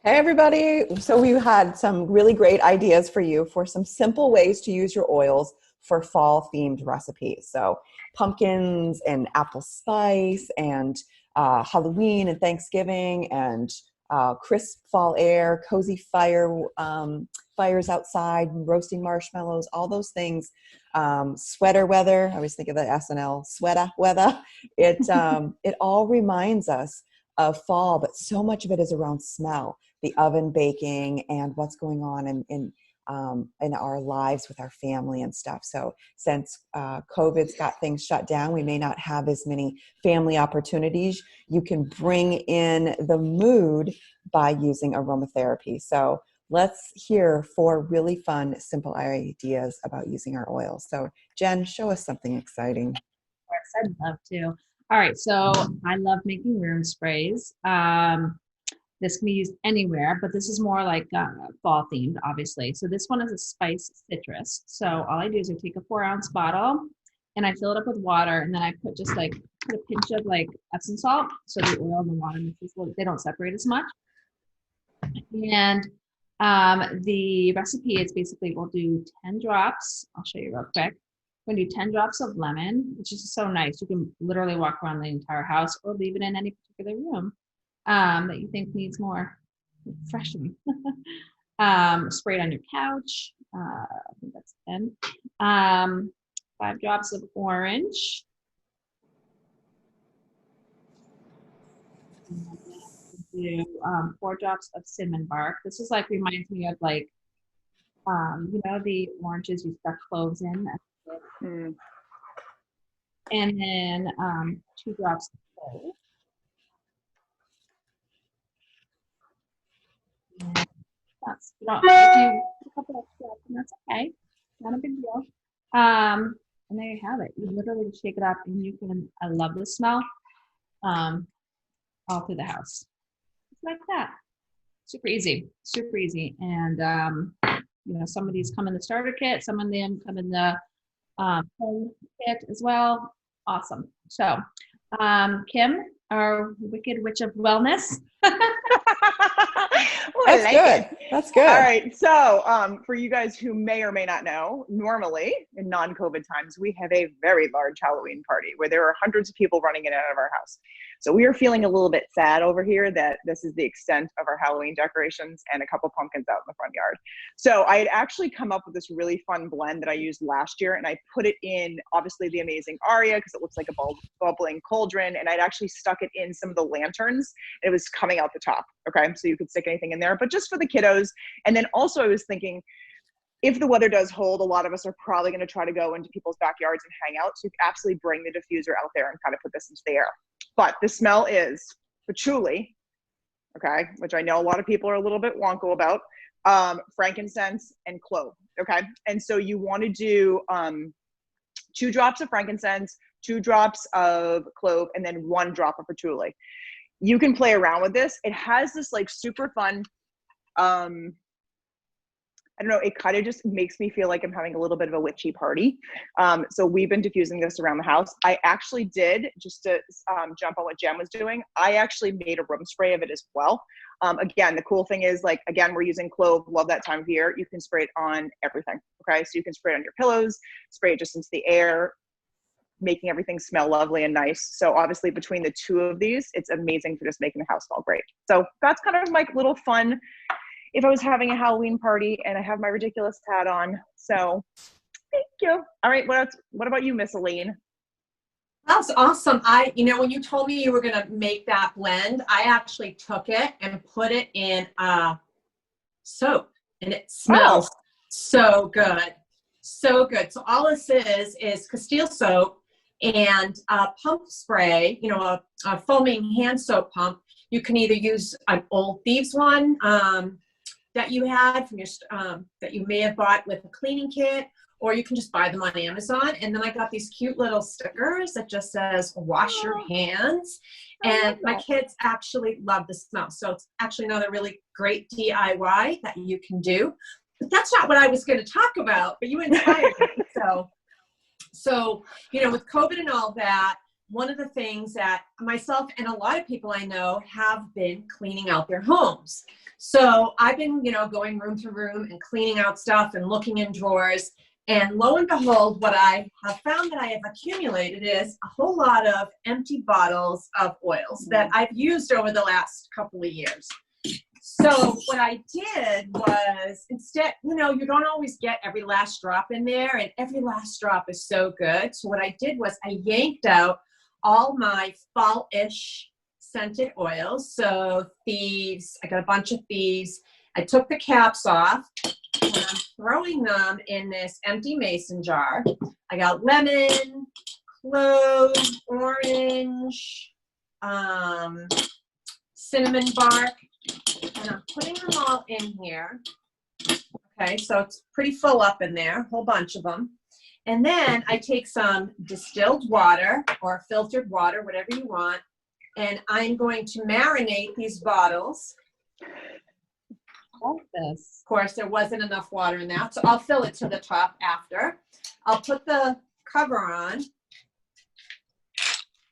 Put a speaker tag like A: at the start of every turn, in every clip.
A: Hey everybody. So we had some really great ideas for you for some simple ways to use your oils for fall themed recipes. So pumpkins and apple spice and Halloween and Thanksgiving and crisp fall air, cozy fires outside, roasting marshmallows, all those things. Sweater weather. I always think of the SNL sweater weather. It all reminds us of fall, but so much of it is around smell, the oven baking, and what's going on in our lives with our family and stuff. So since COVID's got things shut down, we may not have as many family opportunities. You can bring in the mood by using aromatherapy. So let's hear 4 really fun, simple ideas about using our oils. So Jen, show us something exciting.
B: Course, I'd love to. All right, so I love making room sprays. This can be used anywhere, but this is more like fall themed, obviously. So this one is a spice citrus. So all I do is I take a 4-ounce bottle and I fill it up with water, and then I put put a pinch of like Epsom salt, so the oil and the water mixes, they don't separate as much. And the recipe is basically we'll do 10 drops. I'll show you real quick. We're going to do 10 drops of lemon, which is so nice. You can literally walk around the entire house or leave it in any particular room that you think needs more refreshing. Spray it on your couch. I think that's 10. 5 drops of orange. Do 4 drops of cinnamon bark. This is like reminds me of like the oranges you stuck cloves in. Mm. And then 2 drops of clove. And that's if you a couple of drops, and that's okay, not a big deal. And there you have it. You literally shake it up, and you can. I love the smell. All through the house. Like that. Super easy, and some of these come in the starter kit, some of them come in the home kit as well. Awesome. So Kim, our wicked witch of wellness.
A: That's good. That's good.
C: All right. So for you guys who may or may not know, normally in non-COVID times, we have a very large Halloween party where there are hundreds of people running in and out of our house. So we are feeling a little bit sad over here that this is the extent of our Halloween decorations and a couple pumpkins out in the front yard. So I had actually come up with this really fun blend that I used last year, and I put it in obviously the amazing Aria because it looks like a bubbling cauldron, and I'd actually stuck it in some of the lanterns. And it was coming out the top. Okay, so you could stick anything in there, but just for the kiddos. And then also I was thinking, if the weather does hold, a lot of us are probably going to try to go into people's backyards and hang out. So you can absolutely bring the diffuser out there and kind of put this into the air. But the smell is patchouli, okay, which I know a lot of people are a little bit wonko about, frankincense and clove, okay? And so you want to do 2 drops of frankincense, 2 drops of clove, and then 1 drop of patchouli. You can play around with this. It has this like super fun, I don't know, it kind of just makes me feel like I'm having a little bit of a witchy party. So we've been diffusing this around the house. I actually did, just to jump on what Jen was doing, I actually made a room spray of it as well. Again, the cool thing is like, again, we're using clove, love that time of year. You can spray it on everything, okay? So you can spray it on your pillows, spray it just into the air, making everything smell lovely and nice. So obviously between the 2 of these, it's amazing for just making the house smell great. So that's kind of my little fun if I was having a Halloween party, and I have my ridiculous hat on. So thank you. All right, what about you, Miss Aline?
D: That's awesome. When you told me you were going to make that blend, I actually took it and put it in soap, and it smells so good. So good. So all this is Castile soap and a pump spray, a foaming hand soap pump. You can either use an Old Thieves one that you had from your that you may have bought with a cleaning kit, or you can just buy them on Amazon. And then I got these cute little stickers that just says wash your hands. And my kids actually love the smell. So it's actually another really great DIY that you can do. But that's not what I was going to talk about, but you inspired me. So with COVID and all that, one of the things that myself and a lot of people I know have been cleaning out their homes. So I've been, going room to room and cleaning out stuff and looking in drawers. And lo and behold, what I have found that I have accumulated is a whole lot of empty bottles of oils that I've used over the last couple of years. So what I did was instead, you don't always get every last drop in there, and every last drop is so good. So what I did was I yanked out all my fall-ish scented oils. So Thieves, I got a bunch of Thieves. I took the caps off and I'm throwing them in this empty mason jar. I got lemon, clove, orange, cinnamon bark, and I'm putting them all in here. Okay, so it's pretty full up in there, a whole bunch of them. And then I take some distilled water or filtered water, whatever you want, and I'm going to marinate these bottles.
B: I like this.
D: Of course, there wasn't enough water in that, so I'll fill it to the top after. I'll put the cover on,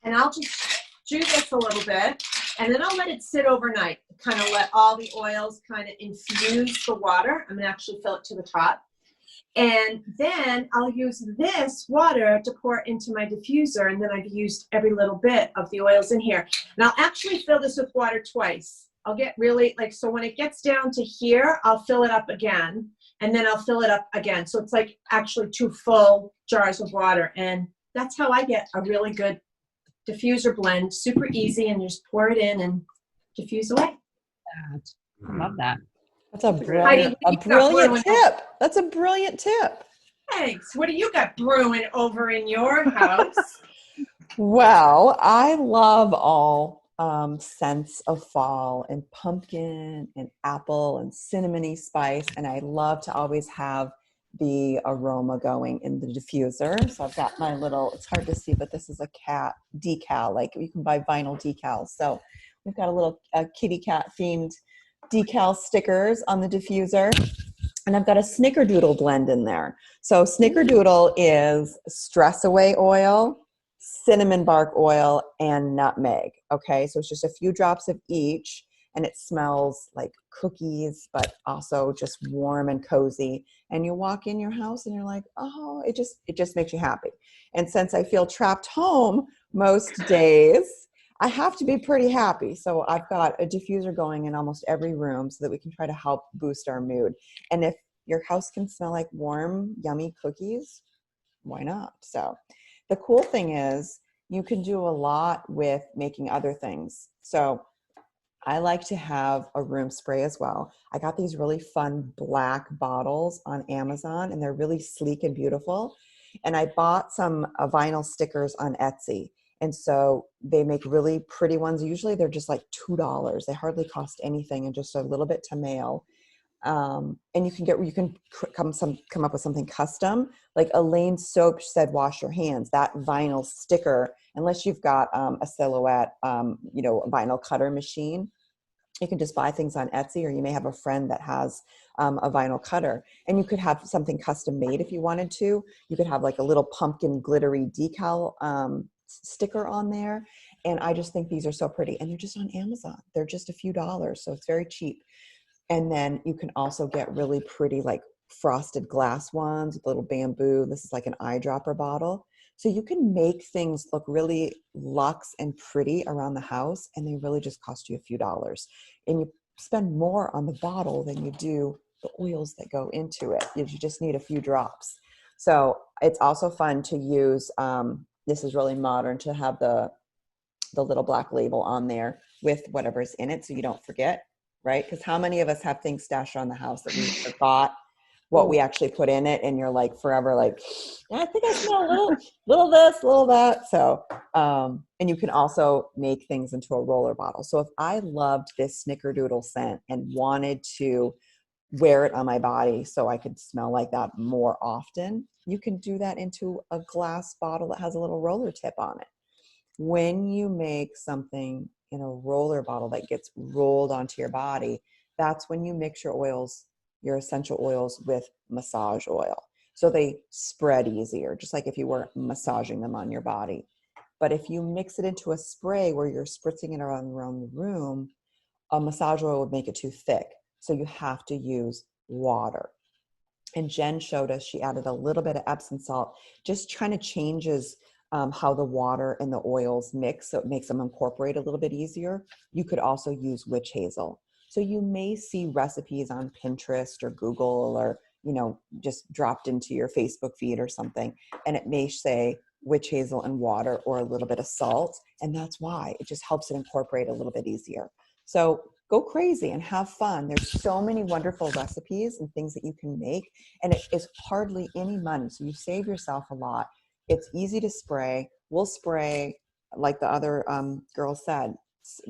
D: and I'll just do this a little bit, and then I'll let it sit overnight, kind of let all the oils kind of infuse the water. I'm going to actually fill it to the top. And then I'll use this water to pour into my diffuser, and then I've used every little bit of the oils in here. And I'll actually fill this with water twice. I'll get really, so when it gets down to here, I'll fill it up again, and then I'll fill it up again. So it's like actually 2 full jars of water. And that's how I get a really good diffuser blend. Super easy, and you just pour it in and diffuse away.
B: I love that.
A: That's a brilliant tip. That's a brilliant tip.
D: Thanks. What do you got brewing over in your house?
A: Well, I love all scents of fall, and pumpkin and apple and cinnamony spice. And I love to always have the aroma going in the diffuser. So I've got my little, it's hard to see, but this is a cat decal. Like you can buy vinyl decals. So we've got a little kitty cat themed decal stickers on the diffuser. And I've got a snickerdoodle blend in there. So snickerdoodle is stress away oil, cinnamon bark oil, and nutmeg. Okay, so it's just a few drops of each, and it smells like cookies, but also just warm and cozy. And you walk in your house and you're like, oh, it just makes you happy. And since I feel trapped home most days, I have to be pretty happy. So I've got a diffuser going in almost every room so that we can try to help boost our mood. And if your house can smell like warm, yummy cookies, why not? So the cool thing is you can do a lot with making other things. So I like to have a room spray as well. I got these really fun black bottles on Amazon, and they're really sleek and beautiful. And I bought some vinyl stickers on Etsy. And so they make really pretty ones. Usually they're just like $2. They hardly cost anything, and just a little bit to mail. And you can come up with something custom. Like Elaine Soap said, wash your hands. That vinyl sticker, unless you've got a Silhouette, a vinyl cutter machine, you can just buy things on Etsy, or you may have a friend that has a vinyl cutter, and you could have something custom made if you wanted to. You could have like a little pumpkin glittery decal sticker on there. And I just think these are so pretty, and they're just on Amazon. They're just a few dollars, so it's very cheap. And then you can also get really pretty like frosted glass ones with little bamboo. This is like an eyedropper bottle. So you can make things look really luxe and pretty around the house, and they really just cost you a few dollars. And you spend more on the bottle than you do the oils that go into it. You just need a few drops. So it's also fun to use, this is really modern, to have the little black label on there with whatever's in it so you don't forget, right? Because how many of us have things stashed around the house that we forgot what we actually put in it, and you're like forever like, I think I smell a little this, little that. So, and you can also make things into a roller bottle. So if I loved this snickerdoodle scent and wanted to wear it on my body so I could smell like that more often, you can do that into a glass bottle that has a little roller tip on it. When you make something in a roller bottle that gets rolled onto your body, that's when you mix your oils, your essential oils, with massage oil. So they spread easier, just like if you were massaging them on your body. But if you mix it into a spray where you're spritzing it around the room, a massage oil would make it too thick. So you have to use water. And Jen showed us, she added a little bit of Epsom salt, just kind of changes how the water and the oils mix, so it makes them incorporate a little bit easier. You could also use witch hazel. So you may see recipes on Pinterest or Google, or, you know, just dropped into your Facebook feed or something, and it may say witch hazel and water or a little bit of salt. And that's why it just helps it incorporate a little bit easier. So go crazy and have fun. There's so many wonderful recipes and things that you can make, and it is hardly any money. So you save yourself a lot. It's easy to spray. We'll spray, like the other girl said,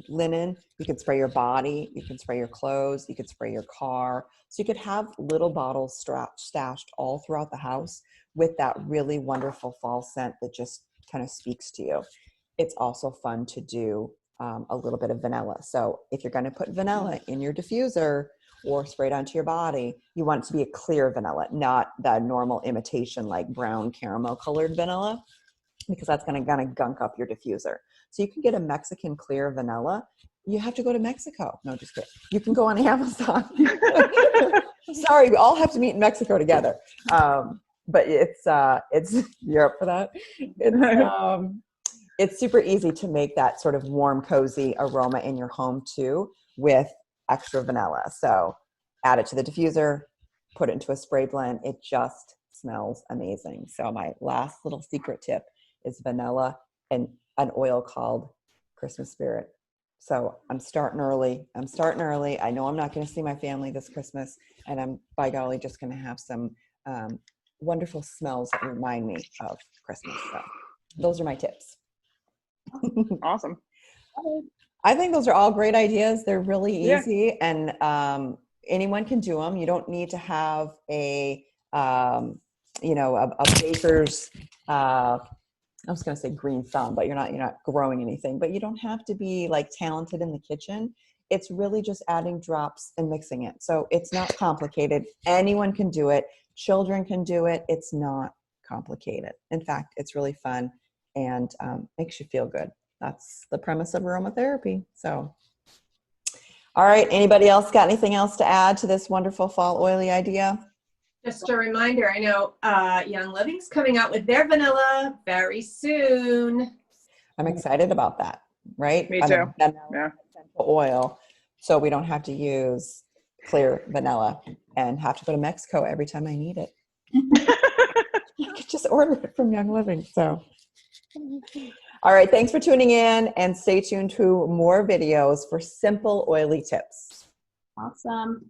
A: linen. You can spray your body. You can spray your clothes. You could spray your car. So you could have little bottles stashed all throughout the house with that really wonderful fall scent that just kind of speaks to you. It's also fun to do a little bit of vanilla. So if you're going to put vanilla in your diffuser or spray it onto your body, you want it to be a clear vanilla, not the normal imitation like brown caramel colored vanilla, because that's going to kind of gunk up your diffuser. So you can get a Mexican clear vanilla. You have to go to Mexico. No, just kidding. You can go on Amazon. Sorry, we all have to meet in Mexico together. But it's you're up for that. It's super easy to make that sort of warm, cozy aroma in your home too with extra vanilla. So add it to the diffuser, put it into a spray blend. It just smells amazing. So my last little secret tip is vanilla and an oil called Christmas Spirit. So I'm starting early. I know I'm not going to see my family this Christmas, and I'm, by golly, just going to have some wonderful smells that remind me of Christmas. So those are my tips.
C: Awesome.
A: I think those are all great ideas. They're really easy, and anyone can do them. You don't need to have a baker's. I was going to say green thumb, but you're not growing anything. But you don't have to be like talented in the kitchen. It's really just adding drops and mixing it. So it's not complicated. Anyone can do it. Children can do it. It's not complicated. In fact, it's really fun and makes you feel good. That's the premise of aromatherapy. So, all right. Anybody else got anything else to add to this wonderful fall oily idea?
D: Just a reminder, I know Young Living's coming out with their vanilla very soon.
A: I'm excited about that, right?
C: Me too.
A: Vanilla essential oil, so we don't have to use clear vanilla and have to go to Mexico every time I need it. I could just order it from Young Living. So, all right. Thanks for tuning in, and stay tuned to more videos for simple oily tips.
B: Awesome.